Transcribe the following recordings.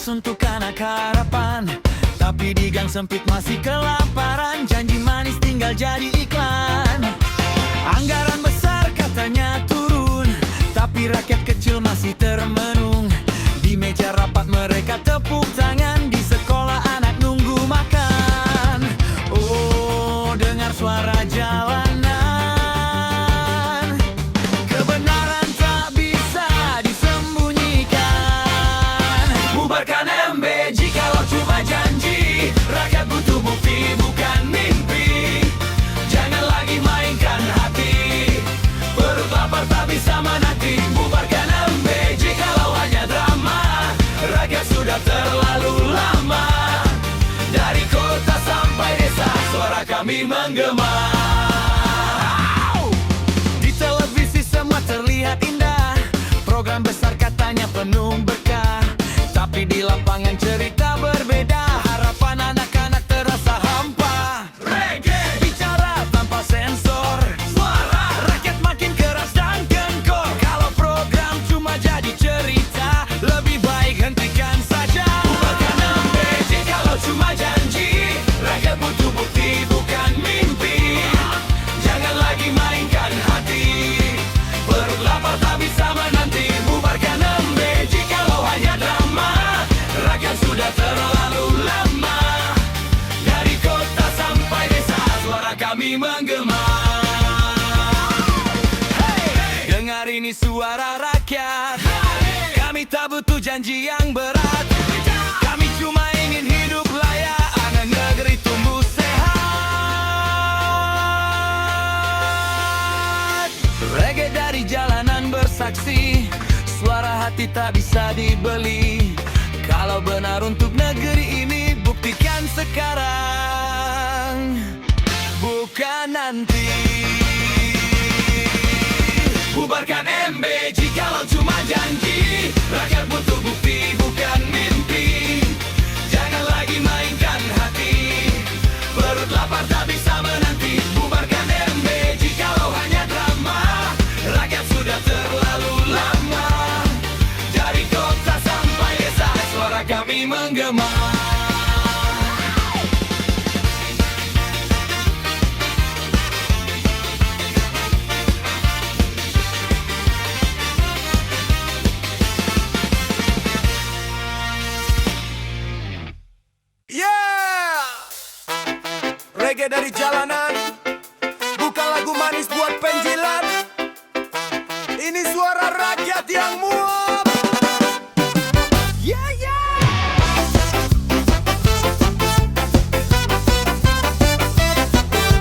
untuk anak harapan, tapi di gang sempit masih kelaparan. Janji manis tinggal jadi iklan. Anggaran besar katanya turun, tapi rakyat kecil masih termenung. Di meja rapat mereka tepuk tangan, di sekolah anak nunggu makan. Oh, dengar suara jalanan, kebenaran tak bisa disembunyikan. Bubarkan MB jikalau cuma janji, rakyat butuh bukti bukan mimpi. Jangan lagi mainkan hati, perut lapar tak bisa menanti. Bubarkan MB jikalau hanya drama, rakyat sudah terlalu lama. Dari kota sampai desa suara kami menggema. Di televisi semua terlihat indah, program besar katanya penuh berkah, tapi di lapangan cerita berbeda. Harapan anak-anak terasa hampa. Reggae bicara tanpa sensor, suara rakyat makin keras dan gengkor. Kalau program cuma jadi cerita, lebih baik hentikan saja. Bubarkan MB jikalau cuma janji, rakyat butuh bukti bukan mimpi. Jangan lagi mainkan hati, perut lapar tak bisa menanti. Bubarkan MB jikalau hanya drama, rakyat sudah terlalu lama. Dari kota sampai desa suara kami menggema. Hey! Dengar ini suara rakyat, kami tak butuh janji yang berat. Kami cuma ingin hidup layak, anak negeri tumbuh sehat. Reggae dari jalanan bersaksi, suara hati tak bisa dibeli. Kalau benar untuk negeri ini, buktikan sekarang, bukan nanti. Bubarkan MB jikalau cuma janji, rakyat butuh bukti bukan mimpi. Jangan lagi mainkan hati, perut lapar tak bisa menanti. Bubarkan MB jikalau hanya drama, rakyat sudah terlalu lama. Dari kota sampai desa suara kami menggema. Yeah! Reggae dari jalanan, bukan lagu manis buat penjilat. Ini suara rakyat yang muak. Yeah, yeah!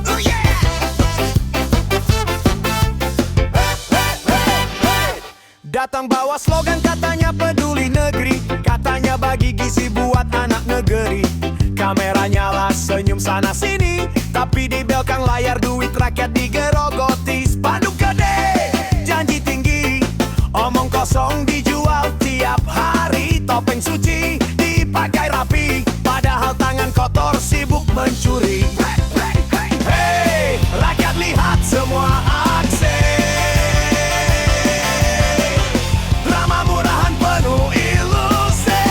Oh yeah! Hey! Datang bawa slogan katanya peduli negeri, katanya bagi gizi buat anak negeri. Kamera nyala senyum sana sini, tapi di belakang layar duit rakyat digerogoti. Spanduk gede, janji tinggi, omong kosong dijual tiap hari. Topeng suci dipakai rapi, padahal tangan kotor sibuk mencuri. Hey, rakyat lihat semua aksi, drama murahan penuh ilusi.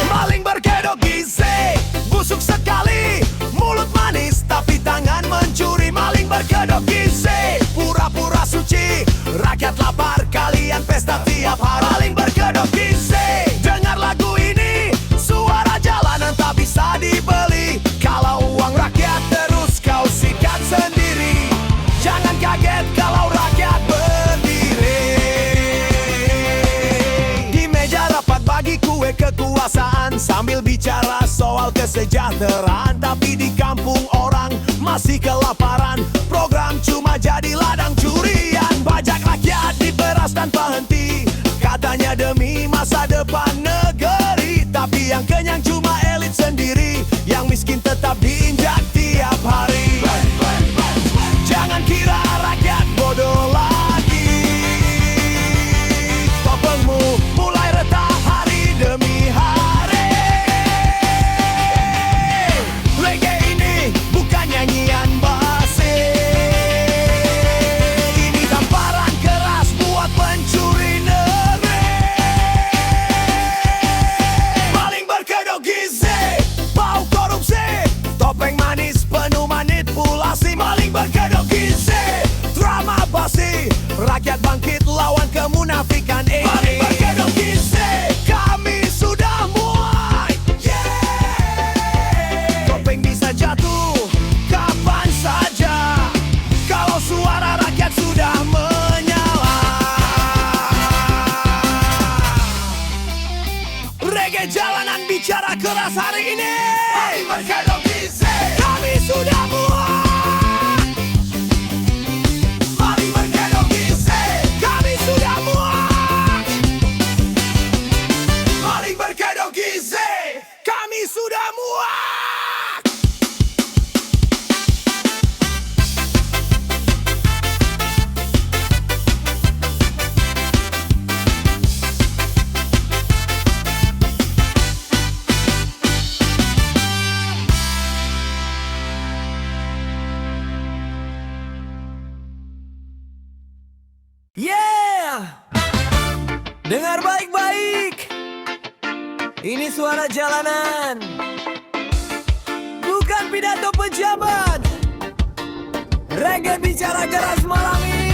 Maling berkedok gizi, busuk sekali, mulut manis tapi tangan mencuri. Maling berkedok gizi, pura-pura suci, rakyat lapar kalian pesta tiap hari. Maling berkedok gizi, dengar lagu ini, suara jalanan tak bisa dibeli. Kalau uang rakyat terus kau sikat sendiri, jangan kaget kalau rakyat berdiri. Di meja rapat bagi kue kekuasaan, sambil bicara soal kesejahteraan, tapi di kampung orang masih kelaparan. Program cuma jadi ladang curian, pajak rakyat diperas tanpa henti, katanya demi masa depan negeri. Tapi yang kenyang cuma elit sendiri, yang miskin tetap diinjak tiap hari. Jangan kira rakyat bodoh lagi, topengmu mulai retak hari demi hari. Reggae ini bukan nyanyian basi, ini tamparan keras buat pencuri negeri. menafikan ini. Mari berkedok gizi, kami sudah muak. Topeng bisa jatuh kapan saja kalau suara rakyat sudah menyala. Reggae jalanan bicara keras hari ini. Mari berkedok gizi, kami sudah muak. Mari berkedok gizi, kami sudah muak. Mari berkedok gizi, kami sudah muak. Yeah! Dengar baik-baik. Ini suara jalanan, bukan pidato pejabat. Reggae bicara keras malam ini.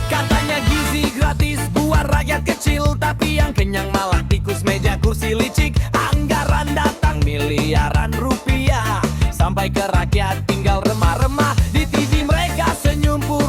Katanya gizi gratis buat rakyat kecil, tapi yang kenyang malah tikus meja kursi licik. Anggaran datang miliaran rupiah, sampai ke rakyat tinggal remah-remah. Di TV mereka senyum pun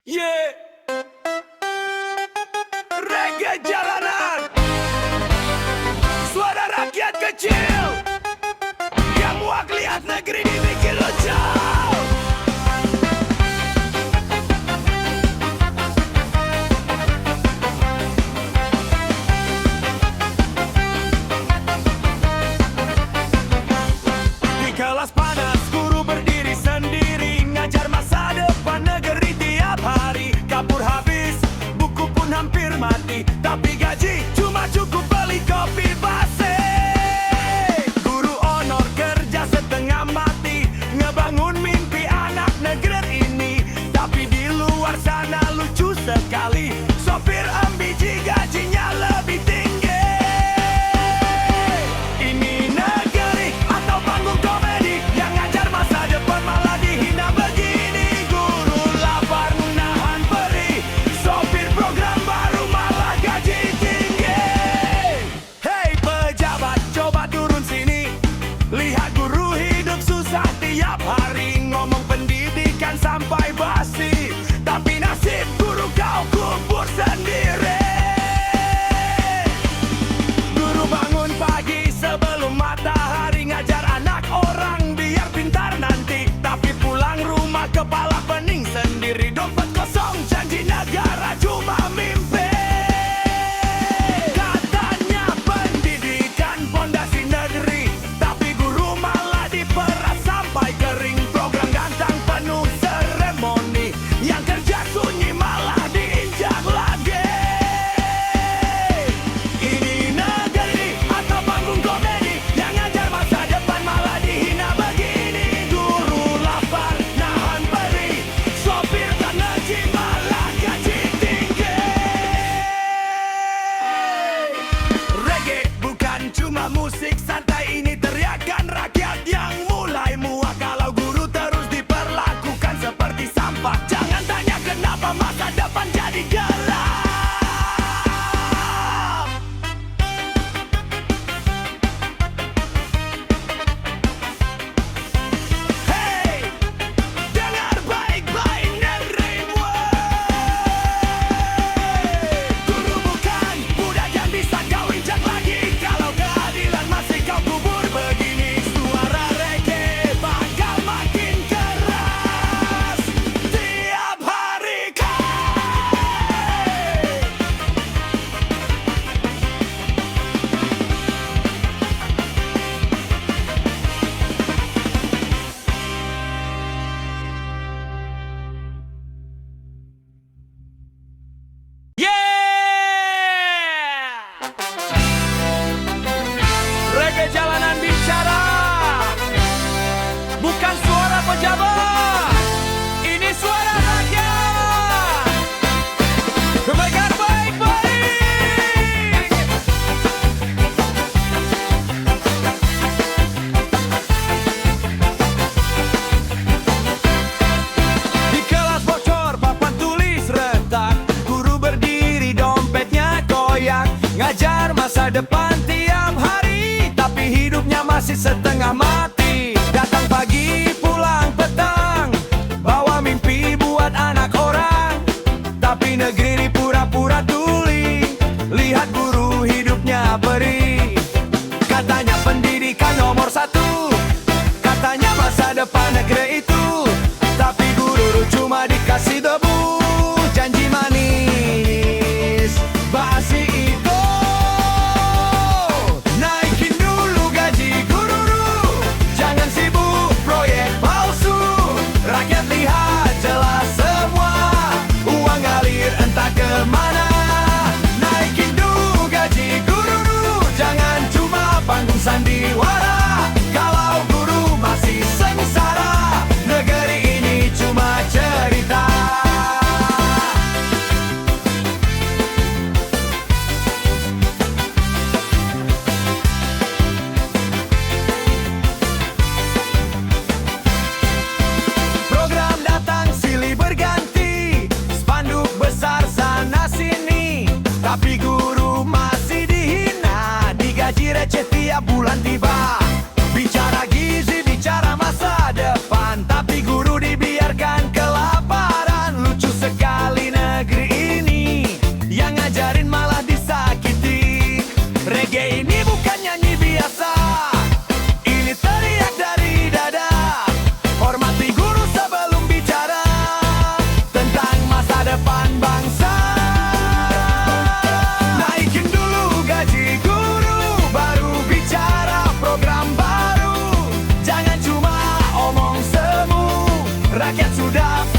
Yeah. Reggae jalanan, suara rakyat kecil yang muak lihat negeri dibikin lucu. Di kelas panas guru berdiri sendiri, ngajar masa depan negeri tiap hari. Kapur habis, buku pun hampir mati, tapi gaji cuma cukup beli kopi basi. Guru honor kerja setengah mati, ngebangun mimpi anak negeri ini. Tapi di luar sana lucu sekali, sopir ambiji gajinya lebih tinggi. Ini negeri atau panggung komedi yang ngajar masa depan malah dihina begini. Guru lapar menahan perih, sopir program baru malah gaji tinggi. Hei pejabat, coba turun sini, lihat guru hidup susah tiap hari. Ngomong pendidikan sampai basi, tapi nasib guru kau kubur sendiri. Guru bangun pagi sebelum matahari, ngajar anak orang biar pintar nanti. Tapi pulang rumah kepala pening sendiri, dompet kosong janji negara cuma mimpi. Katanya pendidikan pondasi negeri, tapi guru malah diperas sampai kering. Program gantang penuh seremoni, yang kerja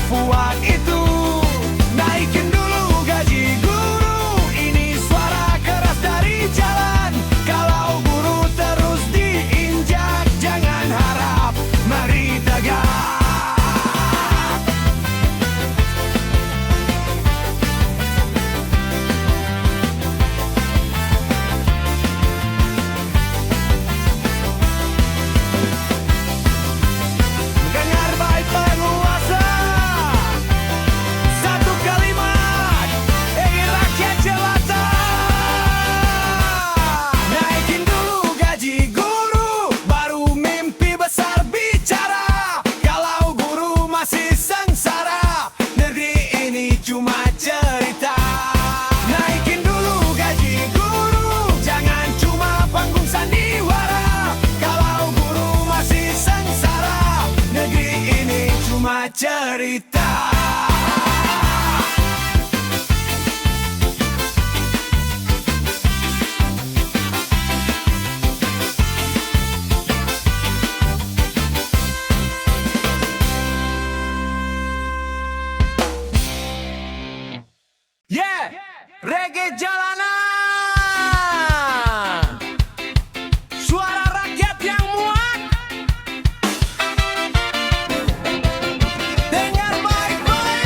fuad itu. Naikin dulu gaji guru, ini suara keras dari jalan. Kalau guru terus diinjak, jangan harap mari tegak. Dengar baik penguasa, satu kalimat, rakyat jelata. Naikin dulu gaji guru, baru mimpi besar bicara. Kalau guru masih sengsara, negeri ini cuma cerita. Naikin dulu gaji guru, jangan cuma panggung sandiwara. Kalau guru masih sengsara, negeri ini cuma cerita. Yeah, reggae jalanan, suara rakyat yang muat. Dengar baik-baik.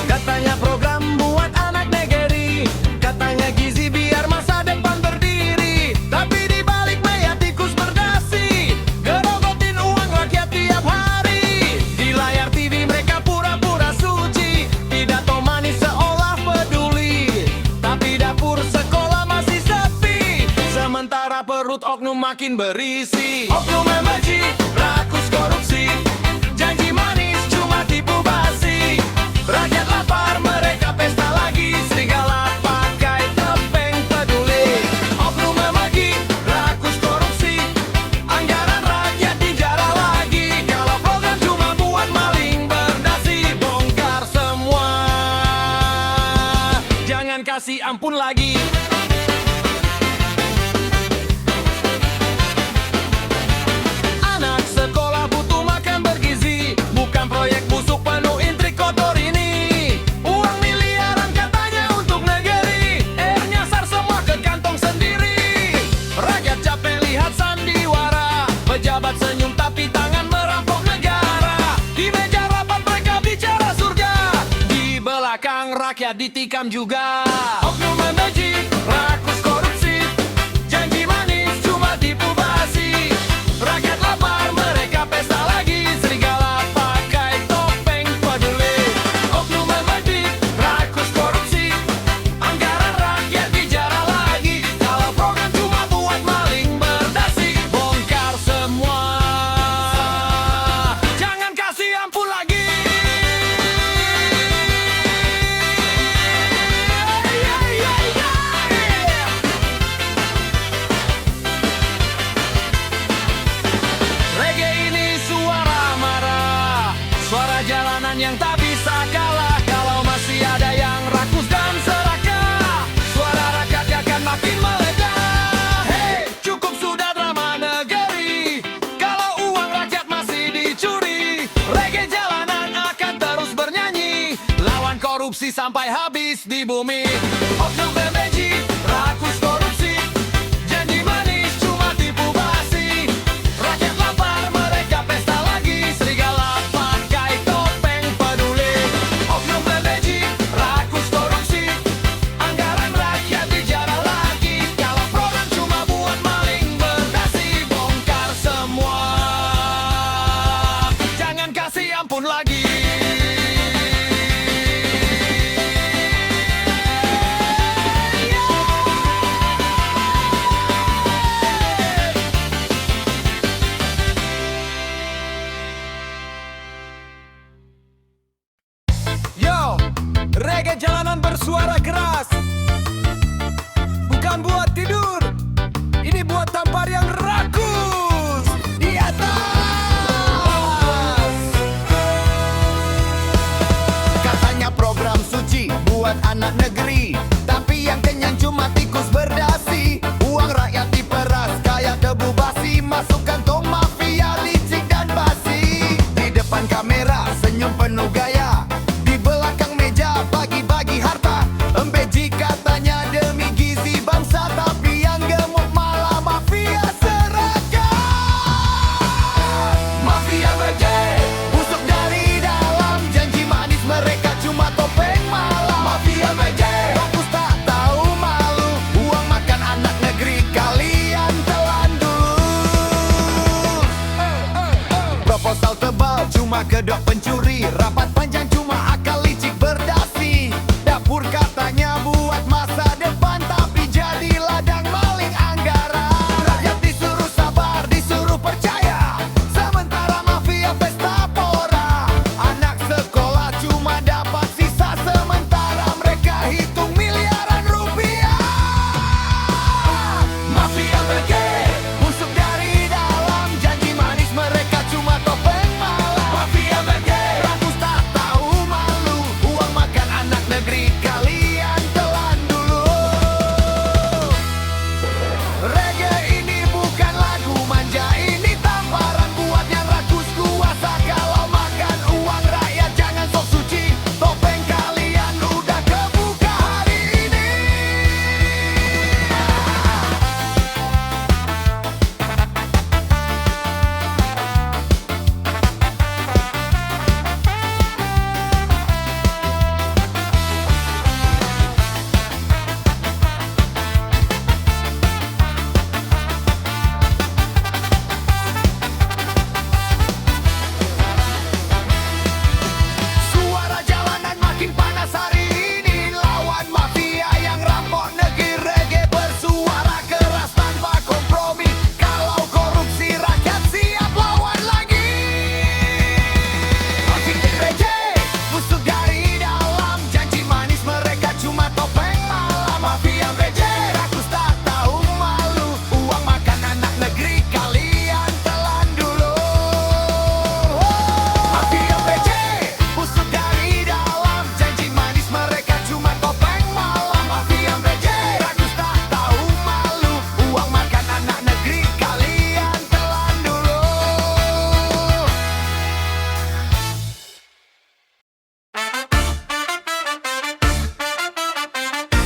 Katanya program buat anak negeri, katanya gizi biar masa depan berdiri. Tapi di balik mayat tikus berdasi, gerogotin uang rakyat tiap hari. Di layar TV mereka pura-pura suci, pidato manis seolah peduli. Tapi dapur sekolah masih sepi, sementara perut oknum makin berisi. Oknum membaji, rakus korupsi, janji manis cuma tipu basi. Rakyat lapar, mereka pesta lagi, serigala pakai topeng peduli. Oknum membagi, rakus korupsi, anggaran rakyat dijarah lagi. Kalau program cuma buat maling berdasi, bongkar semua, jangan kasih ampun lagi. Anak sekolah butuh makan bergizi, bukan proyek busuk penuh intrik kotor ini. Uang miliaran katanya untuk negeri, nyasar semua ke kantong sendiri. Rakyat capek lihat sandiwara, pejabat senyum tapi tangan merampok negara. Di meja rapat mereka bicara surga, di belakang rakyat ditikam juga. Oknum membaji, rakus korupsi, janji manis cuma tipu basi. Rakyat lapar, mereka pesta lagi, serigala pakai topeng peduli. Oknum membagi, rakus korupsi, anggaran rakyat dijarah lagi. Kalau program cuma buat maling berdasi, bongkar semua, jangan kasih ampun lagi. Reggae ini suara marah, suara jalanan yang tak bisa kalah. Kalau masih ada yang rakus dan serakah, suara rakyat akan makin meledak. Hei, cukup sudah drama negeri, kalau uang rakyat masih dicuri. Reggae jalanan akan terus bernyanyi, lawan korupsi sampai habis di bumi. Oknum bebeji, rakus korupsi, janji manis cuma tipu basi. Rakyat lapar, mereka pesta lagi, serigala pakai topeng peduli. Oknum bebeji, rakus korupsi, anggaran rakyat dijarah lagi. Kalau program cuma buat maling berdasi, bongkar semua, jangan kasih ampun lagi. Yo, reggae jalanan bersuara keras, bukan buat tidur, ini buat tampar yang rakus. Di atas katanya program suci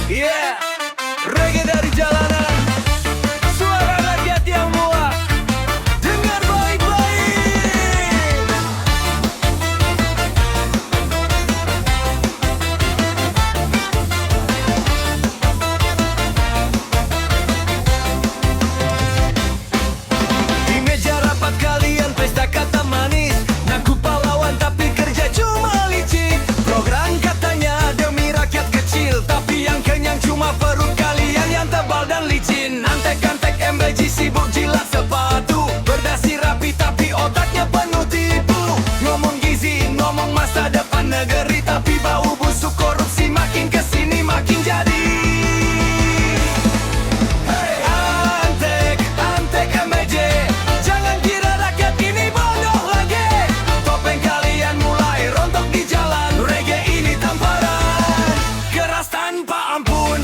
Yeah, reggae dari jalanan, suara rakyat yang muak. Dengar baik-baik. Di meja rapat kalian pesta kata manis, ngaku pahlawan tapi kerja cuma licik. Program katanya demi rakyat kecil, tapi yang kenyang cuma perut kalian yang tebal dan licin. Antek-antek MBG sibuk jilat sepatu, berdasi rapi tapi otaknya penuh tipu. Ngomong gizi, ngomong masa depan negeri, tapi bau busuk korupsi makin kesini makin jadi. Hey, antek, antek MBJ, jangan kira rakyat ini bodoh lagi. Topeng kalian mulai rontok di jalan, reggae ini tamparan keras tanpa ampun.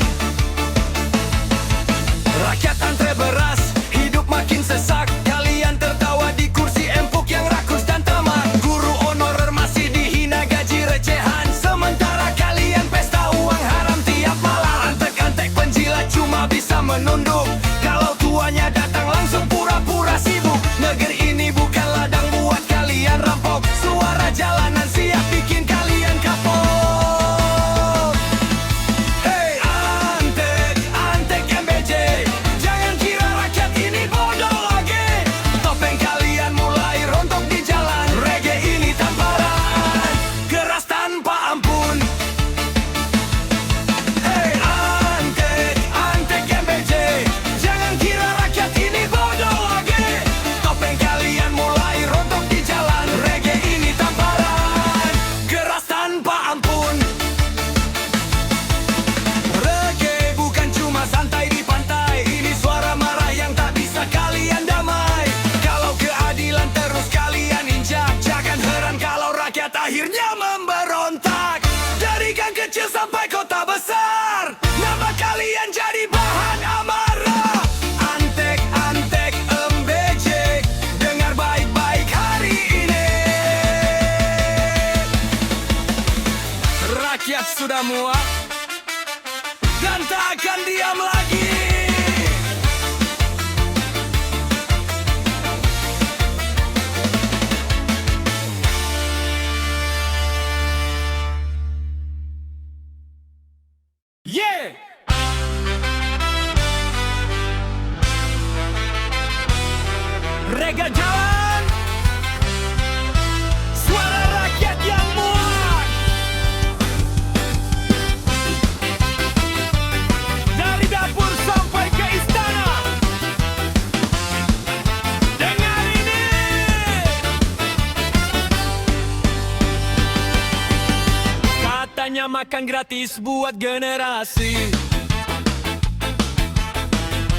Rakyat antre beras, hidup makin sesak. Kalian tertawa di kursi empuk yang rakus dan tamak. Guru honorer masih dihina gaji recehan, sementara kalian pesta uang haram tiap malam. Antek-antek penjilat cuma bisa menunduk, kalau tuanya datang langsung pura-pura sibuk. Negeri ini bukan ladang buat kalian rampok, suara jalanan siap bikin kalian kapok. Hey, antek, antek MBJ, jangan kira rakyat ini bodoh lagi. Topeng kalian mulai rontok di jalan, reggae ini tamparan keras tanpa ampun. Hey, antek, antek MBJ, jangan kira rakyat ini bodoh lagi. Topeng kalian mulai rontok di jalan, reggae ini tamparan keras tanpa ampun. Reggae bukan cuma santai di pantai, ini suara marah yang tak bisa kalian damai. Kalau keadilan terus kalian injak, jangan heran kalau rakyat akhirnya memberontak. Dari gang kecil sampai kota besar, nama kalian jadi bahan amarah. Antek, antek MBJ, dengar baik-baik hari ini. Rakyat sudah muak dan tak akan diam lagi. Yeah! Rega jalan, suara rakyat yang muak. Dari dapur sampai ke istana, dengar ini. Katanya makan gratis buat generasi,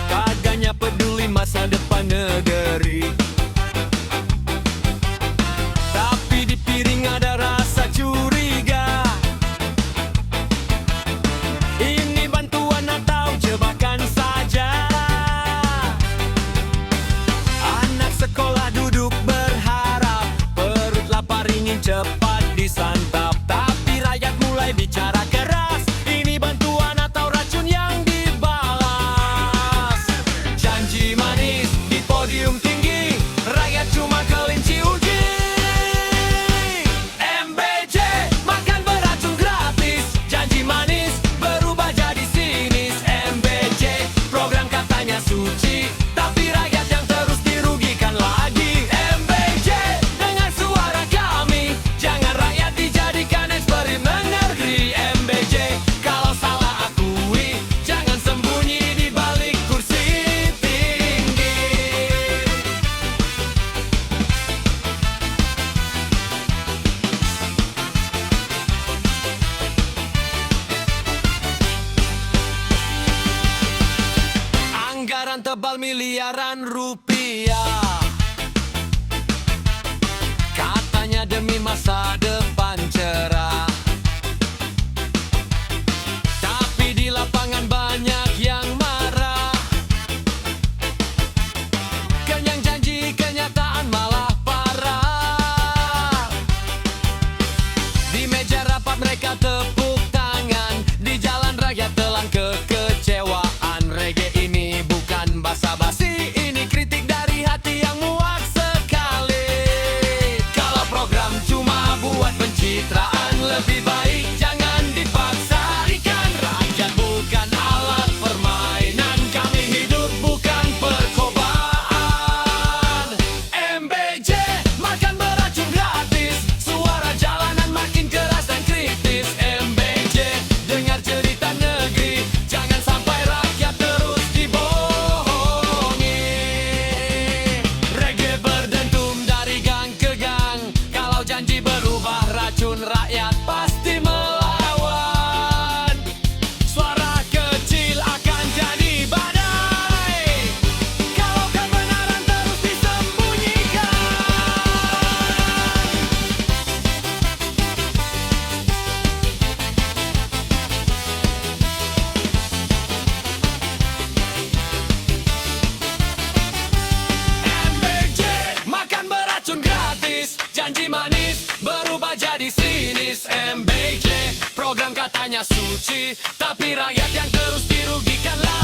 kagaknya peduli masa depan negeri. Tapi di piring ada rasa curiga, ini bantuan atau jebakan saja. Anak sekolah duduk berharap, perut lapar ingin cepat disantap. Tapi rakyat mulai bicara keras, ini bantuan atau racun yang dibalas. Janji manis di podium tinggi, lebih baik jangan dipaksa. Ikan rakyat bukan alat permainan, kami hidup bukan percobaan. MBJ makan beracun gratis, suara jalanan makin keras dan kritis. MBJ dengar cerita negeri, jangan sampai rakyat terus dibohongi. Reggae berdentum dari gang ke gang, kalau janji berubah racun rakyat pasti melawan. Suara kecil akan jadi badai kalau kebenaran terus disembunyikan. MBJ makan beracun gratis, janji manis berubah jadi sinis. MBJ program katanya suci, tapi rakyat yang terus dirugikan lagi.